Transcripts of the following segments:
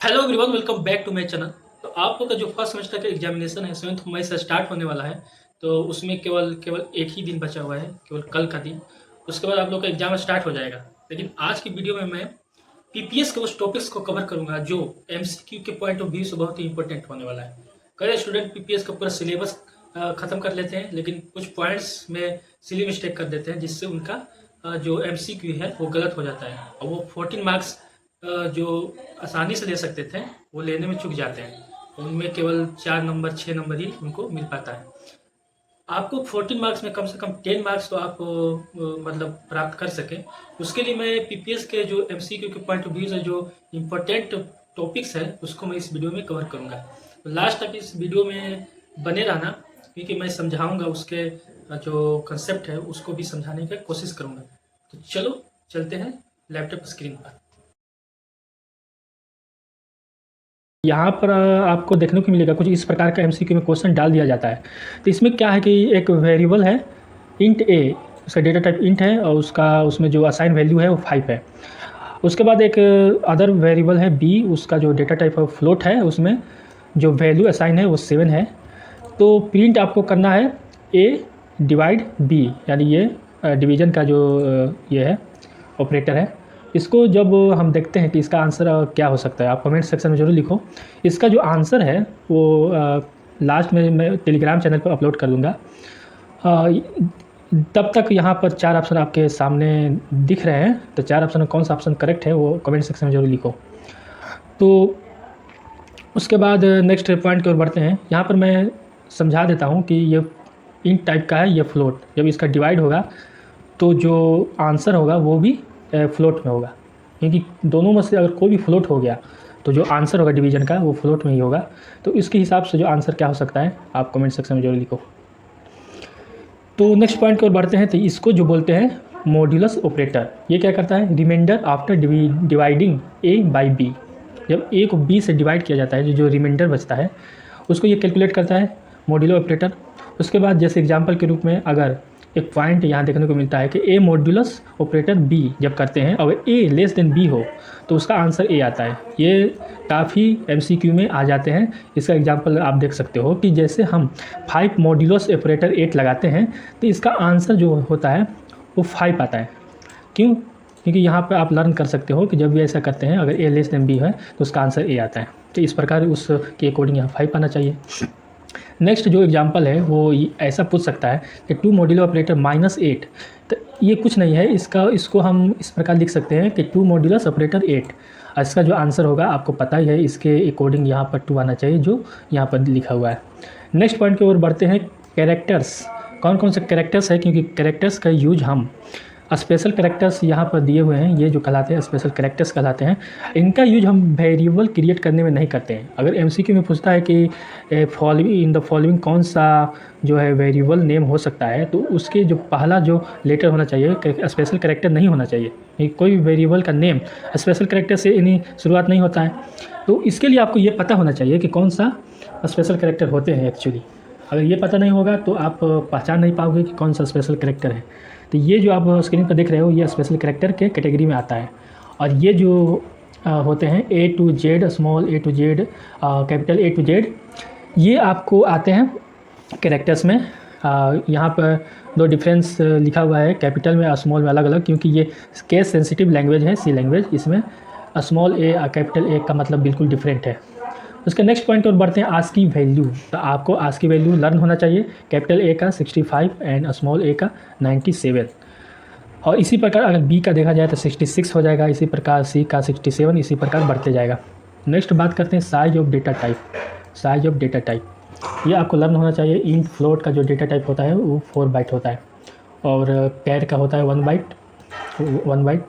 Hello everyone, welcome back to my channel. तो आप लोग का जो फर्स्ट सेमेस्टर का एग्जामिनेशन है 7 मई से स्टार्ट होने वाला है। तो उसमें केवल केवल एक ही दिन बचा हुआ है, केवल कल का दिन। उसके बाद आप लोग का एग्जाम स्टार्ट हो जाएगा। लेकिन आज की वीडियो में मैं पीपीएस के उस टॉपिक्स को कवर करूंगा जो एमसीक्यू के पॉइंट ऑफ व्यू से बहुत ही इंपॉर्टेंट होने वाला है। कई स्टूडेंट पीपीएस का पूरा सिलेबस खत्म कर लेते हैं, लेकिन कुछ पॉइंट्स में सिली मिस्टेक कर देते हैं, जिससे उनका जो एमसीक्यू है वो गलत हो जाता है और वो 14 मार्क्स जो आसानी से ले सकते थे वो लेने में चूक जाते हैं। उनमें केवल 4 नंबर 6 नंबर ही उनको मिल पाता है। आपको 14 मार्क्स में कम से कम 10 मार्क्स तो आप मतलब प्राप्त कर सकें, उसके लिए मैं पीपीएस के जो एमसीक्यू के पॉइंट ऑफ व्यू से जो इम्पोर्टेंट टॉपिक्स है उसको मैं इस वीडियो में कवर करूँगा। तो लास्ट तक इस वीडियो में बने रहना, क्योंकि मैं समझाऊंगा उसके जो कंसेप्ट है उसको भी समझाने की कोशिश करूँगा। तो चलो चलते हैं लैपटॉप स्क्रीन पर। यहाँ पर आपको देखने को मिलेगा कुछ इस प्रकार का एमसीक्यू में क्वेश्चन डाल दिया जाता है। तो इसमें क्या है कि एक वेरिएबल है इंट ए, उसका डेटा टाइप इंट है और उसमें जो असाइन वैल्यू है वो 5 है। उसके बाद एक अदर वेरिएबल है बी, उसका जो डेटा टाइप है फ्लोट है, उसमें जो वैल्यू असाइन है वो 7 है। तो प्रिंट आपको करना है ए डिवाइड बी, यानी ये डिवीज़न का जो ये है ऑपरेटर है। इसको जब हम देखते हैं कि इसका आंसर क्या हो सकता है, आप कमेंट सेक्शन में ज़रूर लिखो। इसका जो आंसर है वो लास्ट में मैं टेलीग्राम चैनल पर अपलोड कर दूँगा। तब तक यहाँ पर 4 ऑप्शन आपके सामने दिख रहे हैं, तो 4 ऑप्शन में कौन सा ऑप्शन करेक्ट है वो कमेंट सेक्शन में ज़रूर लिखो। तो उसके बाद नेक्स्ट पॉइंट की ओर बढ़ते हैं। यहाँ पर मैं समझा देता हूँ कि ये इंट टाइप का है, ये फ्लोट। जब इसका डिवाइड होगा तो जो आंसर होगा वो भी फ्लोट में होगा, क्योंकि दोनों में से अगर कोई भी फ्लोट हो गया तो जो आंसर होगा डिवीज़न का वो फ्लोट में ही होगा। तो इसके हिसाब से जो आंसर क्या हो सकता है आप कमेंट सेक्शन में जरूर लिखो। तो नेक्स्ट पॉइंट की ओर बढ़ते हैं। तो इसको जो बोलते हैं मॉड्यूलस ऑपरेटर, ये क्या करता है, remainder after dividing A by B. जब ए को बी से डिवाइड किया जाता है, जो रिमाइंडर बचता है उसको ये कैलकुलेट करता है मॉड्यूलो ऑपरेटर। उसके बाद जैसे एग्जांपल के रूप में अगर एक पॉइंट यहाँ देखने को मिलता है कि ए मॉड्यूलस ऑपरेटर बी जब करते हैं और ए लेस देन बी हो तो उसका आंसर ए आता है। ये काफ़ी एमसीक्यू में आ जाते हैं। इसका एग्जांपल आप देख सकते हो कि जैसे हम 5 मॉड्यूलस ऑपरेटर 8 लगाते हैं तो इसका आंसर जो होता है वो 5 आता है। क्यों? क्योंकि यहाँ पर आप लर्न कर सकते हो कि जब भी ऐसा करते हैं अगर ए लेस देन बी है तो उसका आंसर ए आता है। तो इस प्रकार उसके अकॉर्डिंग यहाँ 5 आना चाहिए। नेक्स्ट जो एग्जांपल है वो ऐसा पूछ सकता है कि 2 मॉड्यूलो ऑपरेटर -8। तो ये कुछ नहीं है, इसको हम इस प्रकार लिख सकते हैं कि 2 मॉड्यूलस ऑपरेटर 8। इसका जो आंसर होगा आपको पता ही है, इसके अकॉर्डिंग यहाँ पर 2 आना चाहिए जो यहाँ पर लिखा हुआ है। नेक्स्ट पॉइंट की ओर बढ़ते हैं। कैरेक्टर्स, कौन कौन से कैरेक्टर्स है, क्योंकि कैरेक्टर्स का यूज हम स्पेशल कैरेक्टर्स यहाँ पर दिए हुए हैं, ये जो कहलाते हैं स्पेशल कैरेक्टर्स कहलाते हैं। इनका यूज हम वेरिएबल क्रिएट करने में नहीं करते हैं। अगर एमसीक्यू में पूछता है कि इन द फॉलोइंग कौन सा जो है वेरिएबल नेम हो सकता है, तो उसके जो पहला जो लेटर होना चाहिए स्पेशल कैरेक्टर नहीं होना चाहिए। कोई भी वेरिएबल का नेम स्पेशल कैरेक्टर से इन्हीं शुरुआत नहीं होता है। तो इसके लिए आपको ये पता होना चाहिए कि कौन सा स्पेशल कैरेक्टर होते हैं एक्चुअली। अगर ये पता नहीं होगा तो आप पहचान नहीं पाओगे कि कौन सा स्पेशल कैरेक्टर है। तो ये जो आप स्क्रीन पर देख रहे हो ये स्पेशल कैरेक्टर के कैटेगरी में आता है। और ये जो होते हैं A to Z, small A to Z, capital A to Z, ये आपको आते हैं कैरेक्टर्स में। यहाँ पर 2 डिफरेंस लिखा हुआ है, कैपिटल में और स्मॉल में अलग अलग, क्योंकि ये केस सेंसिटिव लैंग्वेज है, सी लैंग्वेज। इसमें स्मॉल ए और कैपिटल ए का मतलब बिल्कुल डिफरेंट है। उसके नेक्स्ट पॉइंट और बढ़ते हैं आस्की वैल्यू। तो आपको आस्की वैल्यू लर्न होना चाहिए। कैपिटल ए का 65 एंड स्मॉल ए का 97। और इसी प्रकार अगर बी का देखा जाए तो 66 हो जाएगा, इसी प्रकार सी का 67, इसी प्रकार बढ़ते जाएगा। नेक्स्ट बात करते हैं size of data type. Size of data type ये आपको लर्न होना चाहिए। इंट फ्लोट का जो डेटा टाइप होता है वो 4 बाइट होता है, और कैर का होता है 1 बाइट,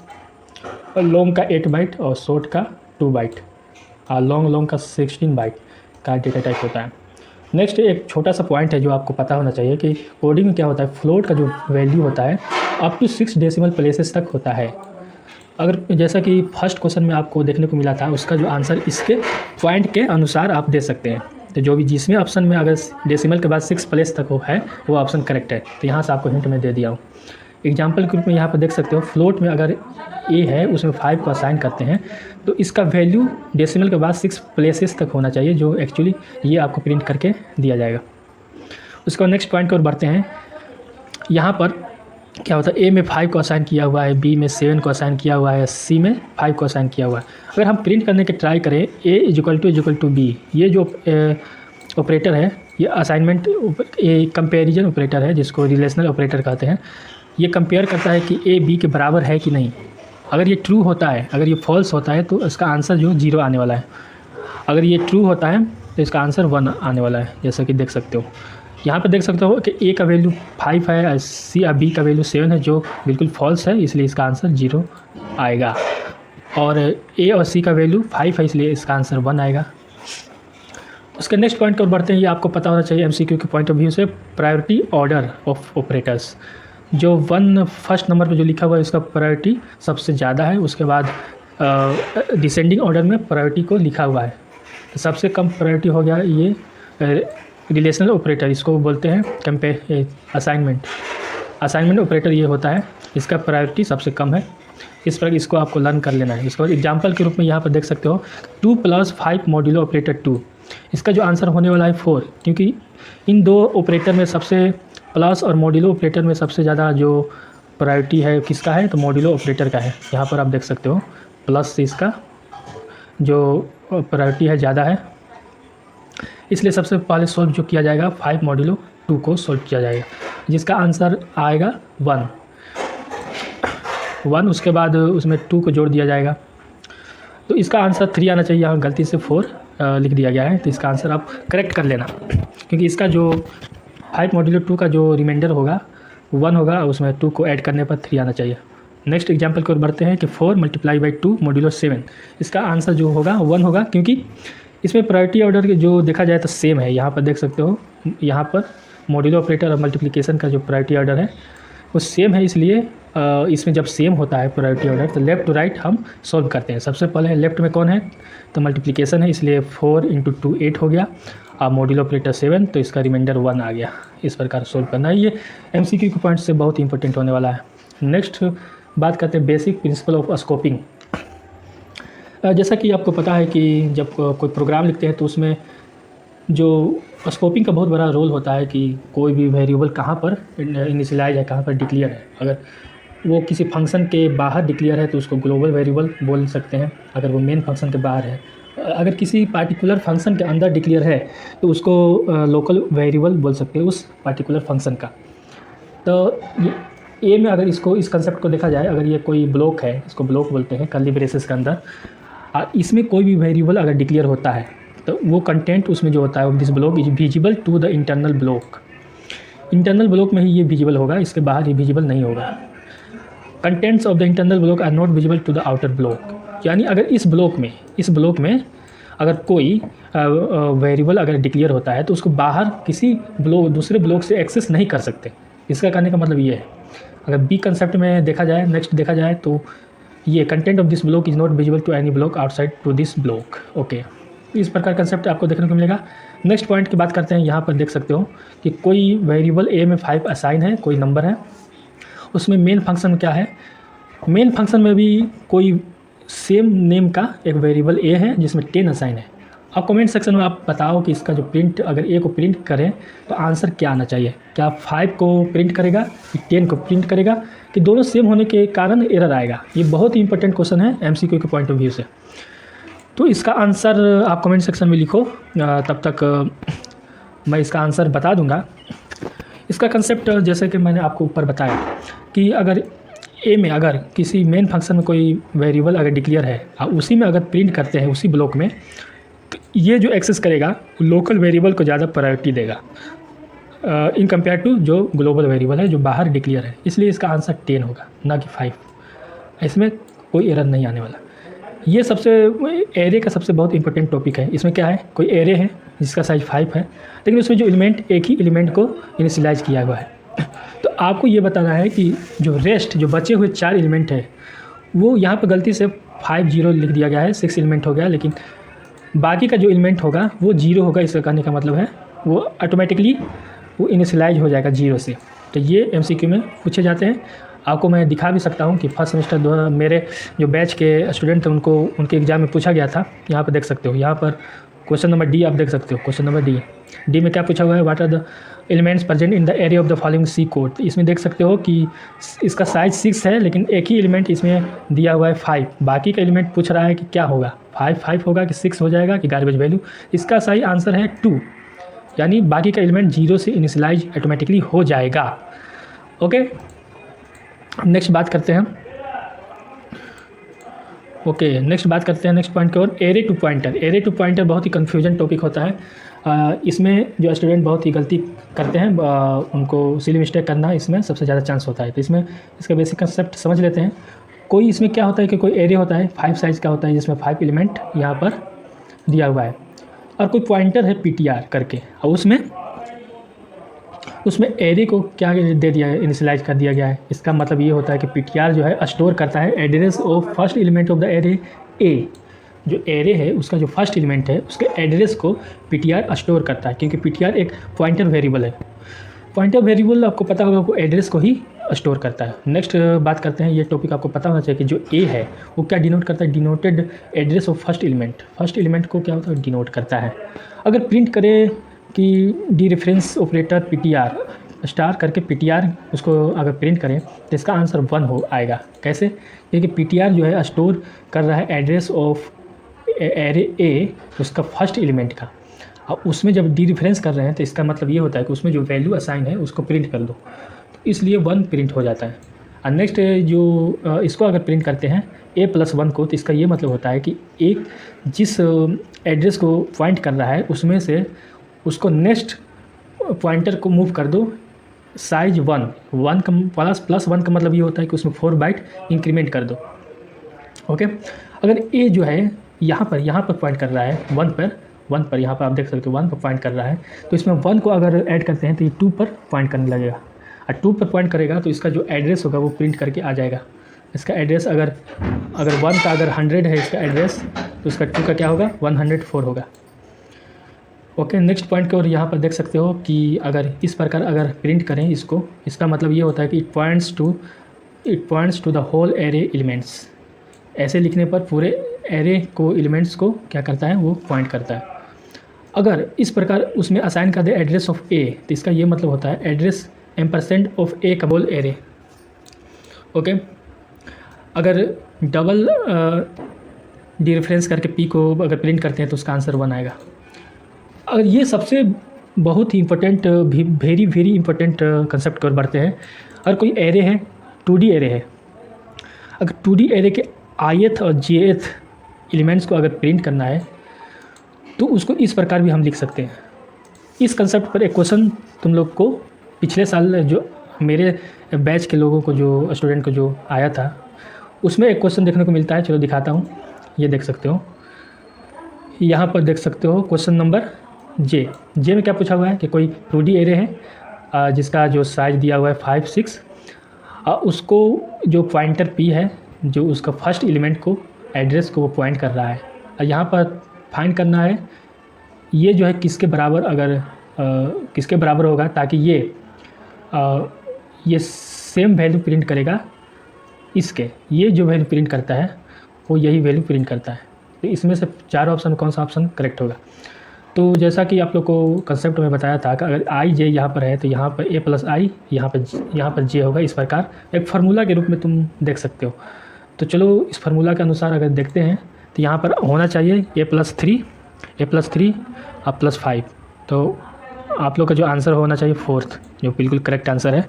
और लॉन्ग का 8 बाइट और शॉर्ट का 2 बाइट, लॉन्ग का 16 बाइट का डेटा टाइप होता है। नेक्स्ट एक छोटा सा पॉइंट है जो आपको पता होना चाहिए कि कोडिंग में क्या होता है, फ्लोट का जो वैल्यू होता है अप टू 6 डेसिमल प्लेसेस तक होता है। अगर जैसा कि फर्स्ट क्वेश्चन में आपको देखने को मिला था, उसका जो आंसर इसके पॉइंट के अनुसार आप दे सकते हैं। तो जो भी जिसमें ऑप्शन में अगर डेसिमल के बाद 6 प्लेस तक हो है वो ऑप्शन करेक्ट है। तो यहाँ से आपको हिंट में दे दिया हूँ। एग्जाम्पल के रूप में यहाँ पर देख सकते हो, फ्लोट में अगर ए है उसमें 5 को असाइन करते हैं तो इसका वैल्यू डेसिमल के बाद 6 प्लेसेस तक होना चाहिए, जो एक्चुअली ये आपको प्रिंट करके दिया जाएगा। उसके बाद नेक्स्ट पॉइंट की ओर बढ़ते हैं। यहाँ पर क्या होता है, ए में 5 को असाइन किया हुआ है, बी में 7 को असाइन किया हुआ है, सी में 5 को असाइन किया हुआ है। अगर हम प्रिंट करने के ट्राई करें ए इक्वल टू बी, ये जो ऑपरेटर है ये असाइनमेंट ये कंपैरिजन ऑपरेटर है जिसको रिलेशनल ऑपरेटर कहते हैं। ये कंपेयर करता है कि ए बी के बराबर है कि नहीं। अगर ये ट्रू होता है, अगर ये फॉल्स होता है तो इसका आंसर जो 0 आने वाला है। अगर ये ट्रू होता है तो इसका आंसर 1 आने वाला है, जैसा कि देख सकते हो। यहाँ पर देख सकते हो कि ए का वैल्यू 5 है, सी या बी का वैल्यू 7 है, जो बिल्कुल फॉल्स है, इसलिए इसका आंसर 0 आएगा। और ए और सी का वैल्यू 5 है, इसलिए इसका आंसर 1 आएगा। उसके नेक्स्ट पॉइंट की ओर बढ़ते हैं। ये आपको पता होना चाहिए एमसीक्यू के पॉइंट ऑफ व्यू से, प्रायोरिटी ऑर्डर ऑफ ऑपरेटर्स। जो 1 फर्स्ट नंबर पे जो लिखा हुआ है इसका प्रायोरिटी सबसे ज़्यादा है, उसके बाद डिसेंडिंग ऑर्डर में प्रायोरिटी को लिखा हुआ है। तो सबसे कम प्रायोरिटी हो गया ये रिलेशनल ऑपरेटर, इसको बोलते हैं असाइनमेंट ऑपरेटर ये होता है, इसका प्रायोरिटी सबसे कम है। इस पर इसको आपको लर्न कर लेना है। इसके बाद एग्जाम्पल के रूप में यहाँ पर देख सकते हो 2 + 5 मॉड्यूलो ऑपरेटर 2, इसका जो आंसर होने वाला है 4, क्योंकि इन दो ऑपरेटर में सबसे प्लस और मॉड्यूलो ऑपरेटर में सबसे ज़्यादा जो प्रायोरिटी है किसका है, तो मॉड्यूलो ऑपरेटर का है। यहाँ पर आप देख सकते हो प्लस से इसका जो प्रायोरिटी है ज़्यादा है, इसलिए सबसे पहले सॉल्व जो किया जाएगा 5 मॉड्यूलो 2 को सॉल्व किया जाएगा, जिसका आंसर आएगा 1। उसके बाद उसमें 2 को जोड़ दिया जाएगा, तो इसका आंसर 3 आना चाहिए। यहाँ गलती से 4 लिख दिया गया है, तो इसका आंसर आप करेक्ट कर लेना, क्योंकि इसका जो 5 मॉड्यूलो 2 का जो रिमाइंडर होगा 1 होगा, उसमें 2 को ऐड करने पर 3 आना चाहिए। नेक्स्ट एग्जाम्पल की ओर बढ़ते हैं कि 4 × 2 मॉड्यूलो 7, इसका आंसर जो होगा 1 होगा, क्योंकि इसमें प्रायोरिटी ऑर्डर के जो देखा जाए तो सेम है। यहाँ पर देख सकते हो, यहाँ पर मॉड्यूलो ऑपरेटर और मल्टीप्लिकेशन का जो प्रायोरिटी ऑर्डर है वो सेम है, इसलिए इसमें जब सेम होता है प्रायोरिटी ऑर्डर तो लेफ़्ट टू राइट हम सॉल्व करते हैं। सबसे पहले लेफ़्ट में कौन है, तो मल्टीप्लिकेशन है, इसलिए 4 × 2 8 हो गया, और मॉड्यूलो ऑपरेटर 7, तो इसका रिमाइंडर 1 आ गया। इस प्रकार सॉल्व करना है। ये एमसीक्यू के पॉइंट से बहुत इंपॉर्टेंट होने वाला है। नेक्स्ट बात करते हैं बेसिक प्रिंसिपल ऑफ स्कोपिंग। जैसा कि आपको पता है कि जब कोई प्रोग्राम लिखते हैं तो उसमें जो स्कोपिंग का बहुत बड़ा रोल होता है कि कोई भी वेरिएबल कहाँ पर इनिशियलाइज है, कहाँ पर डिक्लेयर है। अगर वो किसी फंक्शन के बाहर डिक्लेयर है तो उसको ग्लोबल वेरिएबल बोल सकते हैं, अगर वो मेन फंक्शन के बाहर है। अगर किसी पार्टिकुलर फंक्शन के अंदर डिक्लेयर है तो उसको लोकल वेरिएबल बोल सकते हैं उस पार्टिकुलर फंक्शन का। तो ए में अगर इस कंसेप्ट को देखा जाए, अगर ये कोई ब्लॉक है, इसको ब्लॉक बोलते हैं कर्ली ब्रेसेस के अंदर, इसमें कोई भी वेरिएबल अगर डिक्लेयर होता है तो वो कंटेंट उसमें जो होता है this block is visible to the internal block. Internal block में ही ये विजिबल होगा, इसके बाहर ये विजिबल नहीं होगा। Contents of the internal block are not visible to the outer block. यानी अगर इस ब्लॉक में अगर कोई वेरिएबल अगर डिक्लेयर होता है तो उसको बाहर किसी दूसरे ब्लॉक से एक्सेस नहीं कर सकते। इसका कहने का मतलब ये है। अगर बी कंसेप्ट में देखा जाए, नेक्स्ट देखा जाए, तो ये content of this block is not visible to any block outside to this block. Okay, इस प्रकार कंसेप्ट आपको देखने को मिलेगा। नेक्स्ट पॉइंट की बात करते हैं। यहाँ पर देख सकते हो कि कोई वेरिएबल ए में 5 असाइन है, कोई नंबर है, उसमें मेन फंक्शन क्या है, मेन फंक्शन में भी कोई सेम नेम का एक वेरिएबल ए है जिसमें 10 असाइन है। अब कमेंट सेक्शन में आप बताओ कि इसका जो प्रिंट, अगर ए को प्रिंट करें तो आंसर क्या आना चाहिए। क्या 5 को प्रिंट करेगा कि 10 को प्रिंट करेगा, कि दोनों सेम होने के कारण एरर आएगा। ये बहुत ही इंपॉर्टेंट क्वेश्चन है एमसीक्यू के पॉइंट ऑफ व्यू से। तो इसका आंसर आप कमेंट सेक्शन में लिखो, तब तक मैं इसका आंसर बता दूंगा। इसका कंसेप्ट जैसे कि मैंने आपको ऊपर बताया कि अगर ए में अगर किसी मेन फंक्शन में कोई वेरिएबल अगर डिक्लेयर है और उसी में अगर प्रिंट करते हैं उसी ब्लॉक में, तो ये जो एक्सेस करेगा लोकल वेरिएबल को ज़्यादा प्रायोरिटी देगा इन कंपेयर टू जो ग्लोबल वेरिएबल है जो बाहर डिक्लेयर है। इसलिए इसका आंसर 10 होगा, ना कि 5। इसमें कोई एरर नहीं आने वाला। ये सबसे एरे का सबसे बहुत इंपॉर्टेंट टॉपिक है। इसमें क्या है, कोई एरे है जिसका साइज 5 है, लेकिन उसमें जो एलिमेंट एक ही एलिमेंट को इनिशियलाइज किया हुआ है। तो आपको ये बताना है कि जो बचे हुए 4 एलिमेंट है वो यहाँ पर गलती से 5 0 लिख दिया गया है, 6 एलिमेंट हो गया, लेकिन बाकी का जो एलिमेंट होगा वो 0 होगा। इसका कहने का मतलब है वो ऑटोमेटिकली वो इनिशियलाइज हो जाएगा 0 से। तो ये एमसीक्यू में पूछे जाते हैं। आपको मैं दिखा भी सकता हूँ कि फर्स्ट सेमेस्टर मेरे जो बैच के स्टूडेंट थे उनको उनके एग्ज़ाम में पूछा गया था। यहाँ पर देख सकते हो, यहाँ पर क्वेश्चन नंबर डी आप देख सकते हो। क्वेश्चन नंबर डी में क्या पूछा हुआ है, what are the elements present in the array of the following C code. इसमें देख सकते हो कि इसका साइज 6 है, लेकिन एक ही एलिमेंट इसमें दिया हुआ है 5। बाकी का एलिमेंट पूछ रहा है कि क्या होगा, 5 होगा कि 6 हो जाएगा कि गार्बेज वैल्यू। इसका सही आंसर है 2, यानी बाकी का एलिमेंट 0 से इनिशियलाइज ऑटोमेटिकली हो जाएगा। ओके, नेक्स्ट बात करते हैं। नेक्स्ट पॉइंट की ओर, array to pointer. Array to pointer बहुत ही कन्फ्यूजन टॉपिक होता है। इसमें जो स्टूडेंट बहुत ही गलती करते हैं उनको सिली मिस्टेक करना इसमें सबसे ज़्यादा चांस होता है। तो इसमें इसका बेसिक कंसेप्ट समझ लेते हैं। कोई इसमें क्या होता है कि कोई एरे होता है 5 साइज़ का होता है, जिसमें 5 एलिमेंट यहाँ पर दिया हुआ है, और कोई पॉइंटर है PTR करके, और उसमें एरे को क्या दे दिया है, इनिशियलाइज कर दिया गया है। इसका मतलब ये होता है कि PTR जो है स्टोर करता है address of first element of the array A. जो एरे है उसका जो फर्स्ट एलिमेंट है उसके एड्रेस को PTR स्टोर करता है, क्योंकि PTR एक पॉइंटर वेरिएबल है। पॉइंटर वेरिएबल आपको पता होगा वो एड्रेस को ही स्टोर करता है। नेक्स्ट बात करते हैं, ये टॉपिक आपको पता होना चाहिए कि जो ए है वो क्या डिनोट करता है, denoted address of first element. First element को क्या होता है, डिनोट करता है। अगर प्रिंट करें कि D reference operator PTR star करके PTR उसको अगर प्रिंट करें तो इसका आंसर 1 हो आएगा। कैसे, क्योंकि PTR जो है स्टोर कर रहा है एड्रेस ऑफ एरे ए, उसका फर्स्ट एलिमेंट का। अब उसमें जब डी रेफरेंस कर रहे हैं तो इसका मतलब ये होता है कि उसमें जो वैल्यू असाइन है उसको प्रिंट कर दो, तो इसलिए 1 प्रिंट हो जाता है। और नेक्स्ट जो इसको अगर प्रिंट करते हैं A+1 को, तो इसका ये मतलब होता है कि एक जिस एड्रेस को पॉइंट कर रहा है उसमें से उसको नेक्स्ट पॉइंटर को मूव कर दो साइज 1 का प्लस 1 का मतलब ये होता है कि उसमें 4 बाइट इंक्रीमेंट कर दो। ओके, अगर ए जो है यहाँ पर पॉइंट कर रहा है 1 पर यहाँ पर आप देख सकते हो 1 पर पॉइंट कर रहा है, तो इसमें 1 को अगर ऐड करते हैं तो ये 2 पर पॉइंट करने लगेगा, और 2 पर पॉइंट करेगा तो इसका जो एड्रेस होगा वो प्रिंट करके आ जाएगा। इसका एड्रेस अगर 1 का अगर 100 है इसका एड्रेस, तो इसका 2 का क्या होगा, 104 होगा। ओके, नेक्स्ट पॉइंट की ओर यहाँ पर देख सकते हो कि अगर इस प्रकार अगर प्रिंट करें इसको, इसका मतलब ये होता है कि it points to the whole array elements. ऐसे लिखने पर पूरे एरे को एलिमेंट्स को क्या करता है, वो पॉइंट करता है। अगर इस प्रकार उसमें असाइन कर दे एड्रेस ऑफ ए, तो इसका ये मतलब होता है एड्रेस एम्परसेंट ऑफ ए का होल एरे। ओके, अगर डबल डी रेफरेंस करके पी को अगर प्रिंट करते हैं तो उसका आंसर 1 आएगा। और ये सबसे बहुत ही इम्पोर्टेंट, वेरी इंपॉर्टेंट कंसेप्ट की ओर बढ़ते हैं। अगर कोई एरे है 2D एरे है, अगर 2D एरे के ith और jth एलिमेंट्स को अगर प्रिंट करना है तो उसको इस प्रकार भी हम लिख सकते हैं। इस कंसेप्ट पर एक क्वेश्चन तुम लोग को पिछले साल जो मेरे बैच के लोगों को जो स्टूडेंट को जो आया था उसमें एक क्वेश्चन देखने को मिलता है। चलो दिखाता हूँ, ये देख सकते हो, यहाँ पर देख सकते हो क्वेश्चन नंबर जे में क्या पूछा हुआ है कि कोई 2D एरे है जिसका जो साइज दिया हुआ है 5, 6, उसको जो पॉइंटर P है जो उसका फर्स्ट एलिमेंट को एड्रेस को वो पॉइंट कर रहा है। यहाँ पर फाइंड करना है ये जो है किसके बराबर, अगर किसके बराबर होगा ताकि ये सेम वैल्यू प्रिंट करेगा इसके। ये जो वैल्यू प्रिंट करता है वो यही वैल्यू प्रिंट करता है। तो इसमें से 4 ऑप्शन कौन सा ऑप्शन करेक्ट होगा। तो जैसा कि आप लोग को कंसेप्ट में बताया था कि अगर i j यहाँ पर है तो यहाँ पर A+i, यहाँ पर j होगा। इस प्रकार एक फार्मूला के रूप में तुम देख सकते हो। तो चलो इस फार्मूला के अनुसार अगर देखते हैं तो यहाँ पर होना चाहिए A+3 और +5। तो आप लोग का जो आंसर होना चाहिए 4th, जो बिल्कुल करेक्ट आंसर है।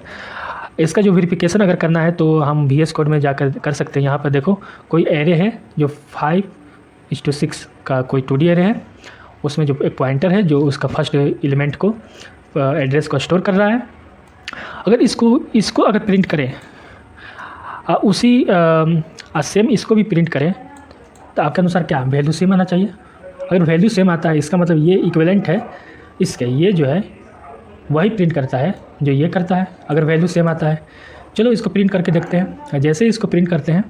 इसका जो वेरिफिकेशन अगर करना है तो हम VS कोड में जाकर कर सकते हैं। यहाँ पर देखो कोई एरे है जो 5:6 का कोई 2D एरे है, उसमें जो एक पॉइंटर है जो उसका फर्स्ट एलिमेंट को एड्रेस को स्टोर कर रहा है। अगर इसको अगर प्रिंट करें उसी सेम इसको भी प्रिंट करें तो आपके अनुसार क्या वैल्यू सेम आना चाहिए। अगर वैल्यू सेम आता है इसका मतलब ये इक्विवेलेंट है इसके, ये जो है वही प्रिंट करता है जो ये करता है। अगर वैल्यू सेम आता है, चलो इसको प्रिंट करके देखते हैं। जैसे इसको प्रिंट करते हैं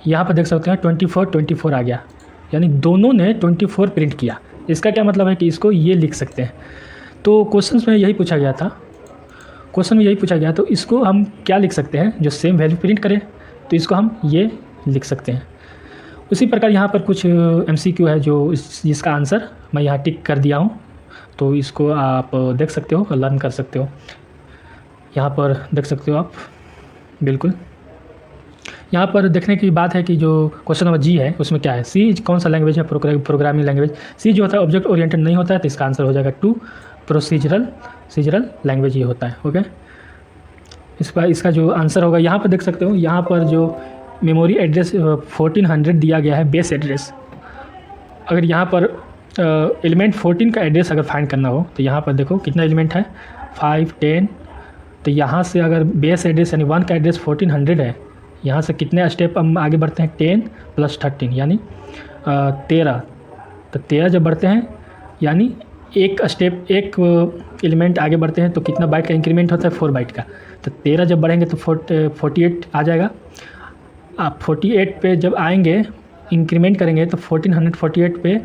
यहाँ पर देख सकते हैं 24 आ गया, यानी दोनों ने 24 प्रिंट किया। इसका क्या मतलब है कि इसको ये लिख सकते हैं। तो क्वेश्चंस में यही पूछा गया था, क्वेश्चन में यही पूछा गया, तो इसको हम क्या लिख सकते हैं, जो सेम वैल्यू प्रिंट करे तो इसको हम ये लिख सकते हैं। उसी प्रकार यहाँ पर कुछ MCQ है जो जिसका आंसर मैं यहाँ टिक कर दिया हूँ, तो इसको आप देख सकते हो और लर्न कर सकते हो। यहाँ पर देख सकते हो आप, बिल्कुल यहाँ पर देखने की बात है कि जो क्वेश्चन नंबर जी है उसमें क्या है, सी कौन सा लैंग्वेज है, प्रोग्रामिंग लैंग्वेज। सी जो होता है ऑब्जेक्ट ओरिएंटेड नहीं होता है, तो इसका आंसर हो जाएगा 2 प्रोसीजरल लैंग्वेज ये होता है। ओके, इसका जो आंसर होगा यहाँ पर देख सकते हो, यहाँ पर जो मेमोरी एड्रेस 1400 दिया गया है बेस एड्रेस। अगर यहाँ पर एलिमेंट 14 का एड्रेस अगर फाइंड करना हो तो यहाँ पर देखो कितना एलिमेंट है, 5, 10। तो यहाँ से अगर बेस एड्रेस यानी 1 का एड्रेस 1400 है, यहाँ से कितने स्टेप हम आगे बढ़ते हैं, 10 + 13 यानी 13। तो 13 जब बढ़ते हैं यानी एक स्टेप, एक एलिमेंट आगे बढ़ते हैं तो कितना बाइट का इंक्रीमेंट होता है, 4 बाइट का। तो 13 जब बढ़ेंगे तो 48 आ जाएगा। आप 48 पे जब आएंगे इंक्रीमेंट करेंगे तो 1448 पे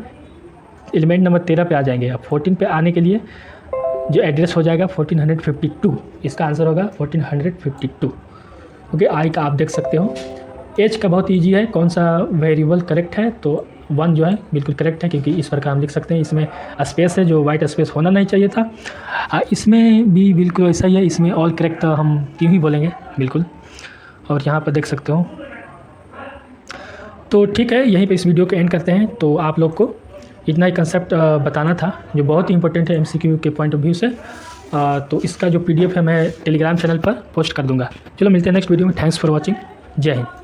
एलिमेंट नंबर 13 पे आ जाएंगे। अब 14 पे आने के लिए जो एड्रेस हो जाएगा 1452, इसका आंसर होगा 1452। ओके, आई का आप देख सकते हो। एच का बहुत ईजी है, कौन सा वेरिएबल करेक्ट है, तो 1 जो है बिल्कुल करेक्ट है, क्योंकि इस प्रकार हम लिख सकते हैं। इसमें स्पेस है जो वाइट स्पेस होना नहीं चाहिए था। इसमें भी बिल्कुल ऐसा ही है, इसमें ऑल करेक्ट हम क्यों ही बोलेंगे, बिल्कुल। और यहाँ पर देख सकते हो। तो ठीक है, यहीं पे इस वीडियो को एंड करते हैं। तो आप लोग को इतना ही कंसेप्ट बताना था जो बहुत ही इंपॉर्टेंट है MCQ के पॉइंट ऑफ व्यू से। तो इसका जो PDF है मैं टेलीग्राम चैनल पर पोस्ट कर दूंगा। चलो मिलते हैं नेक्स्ट वीडियो में। Thanks for watching. जय हिंद।